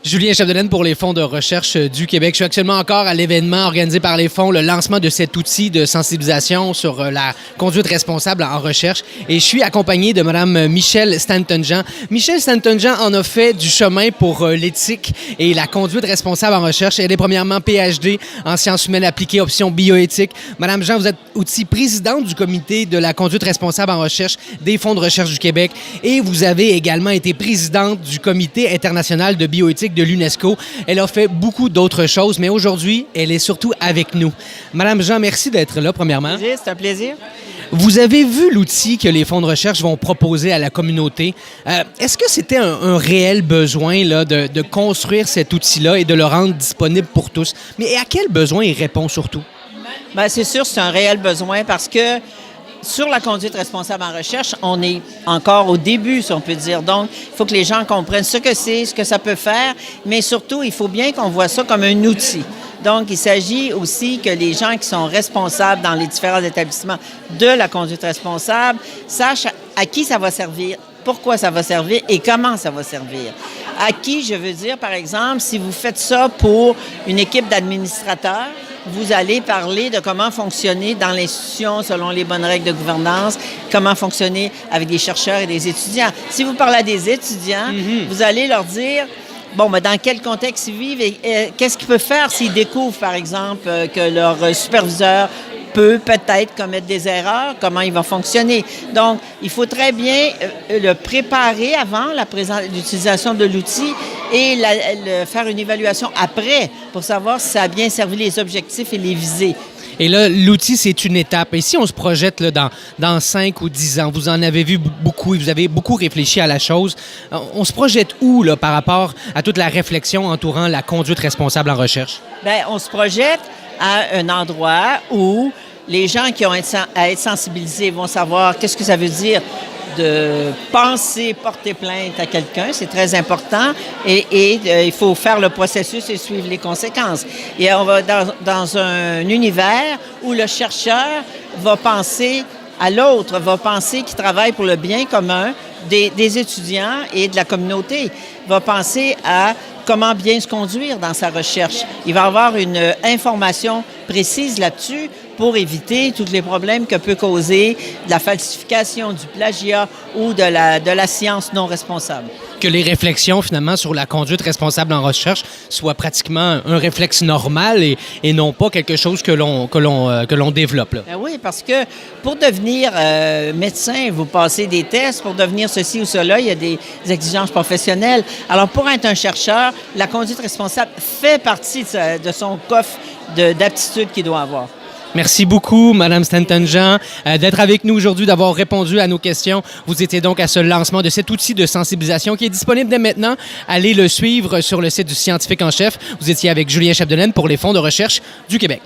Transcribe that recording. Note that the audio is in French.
Julien Chapdelaine pour les fonds de recherche du Québec. Je suis actuellement encore à l'événement organisé par les fonds, le lancement de cet outil de sensibilisation sur la conduite responsable en recherche. Et je suis accompagné de Mme Michèle Stanton-Jean. Michèle Stanton-Jean en a fait du chemin pour l'éthique et la conduite responsable en recherche. Elle est premièrement PhD en sciences humaines appliquées, option bioéthique. Mme Jean, vous êtes aussi présidente du comité de la conduite responsable en recherche des fonds de recherche du Québec et vous avez également été présidente du comité international de bioéthique de l'UNESCO. Elle a fait beaucoup d'autres choses, mais aujourd'hui, elle est surtout avec nous. Madame Jean, merci d'être là, premièrement. C'est un plaisir. Vous avez vu l'outil que les fonds de recherche vont proposer à la communauté. Est-ce que c'était un réel besoin là, de construire cet outil-là et de le rendre disponible pour tous? Mais à quel besoin il répond surtout? Bien, c'est sûr, c'est un réel besoin parce que sur la conduite responsable en recherche, on est encore au début, si on peut dire. Donc, il faut que les gens comprennent ce que c'est, ce que ça peut faire, mais surtout, il faut bien qu'on voit ça comme un outil. Donc, il s'agit aussi que les gens qui sont responsables dans les différents établissements de la conduite responsable sachent à qui ça va servir, pourquoi ça va servir et comment ça va servir. À qui, je veux dire, par exemple, si vous faites ça pour une équipe d'administrateurs, vous allez parler de comment fonctionner dans l'institution selon les bonnes règles de gouvernance, comment fonctionner avec des chercheurs et des étudiants. Si vous parlez à des étudiants, vous allez leur dire, bon, mais dans quel contexte ils vivent et qu'est-ce qu'ils peuvent faire s'ils découvrent, par exemple, que leur superviseur peut peut-être commettre des erreurs, comment il va fonctionner. Donc, il faut très bien le préparer avant l'utilisation de l'outil et faire une évaluation après pour savoir si ça a bien servi les objectifs et les visées. Et là, l'outil, c'est une étape. Et si on se projette là, dans 5 ou 10 ans, vous en avez vu beaucoup et vous avez beaucoup réfléchi à la chose, on se projette où là, par rapport à toute la réflexion entourant la conduite responsable en recherche? Bien, on se projette à un endroit où les gens qui ont à être sensibilisés vont savoir qu'est-ce que ça veut dire de penser porter plainte à quelqu'un, c'est très important, et il faut faire le processus et suivre les conséquences. Et on va dans un univers où le chercheur va penser à l'autre, va penser qu'il travaille pour le bien commun des étudiants et de la communauté, va penser à comment bien se conduire dans sa recherche. Il va avoir une information précise là-dessus pour éviter tous les problèmes que peut causer de la falsification, du plagiat ou de la science non responsable. Que les réflexions, finalement, sur la conduite responsable en recherche soient pratiquement un réflexe normal et non pas quelque chose que l'on développe. Là. Ben oui, parce que pour devenir médecin, vous passez des tests. Pour devenir ceci ou cela, il y a des exigences professionnelles. Alors, pour être un chercheur, la conduite responsable fait partie de son coffre d'aptitudes qu'il doit avoir. Merci beaucoup, Mme Stanton-Jean, d'être avec nous aujourd'hui, d'avoir répondu à nos questions. Vous étiez donc à ce lancement de cet outil de sensibilisation qui est disponible dès maintenant. Allez le suivre sur le site du scientifique en chef. Vous étiez avec Julien Chapdelaine pour les fonds de recherche du Québec.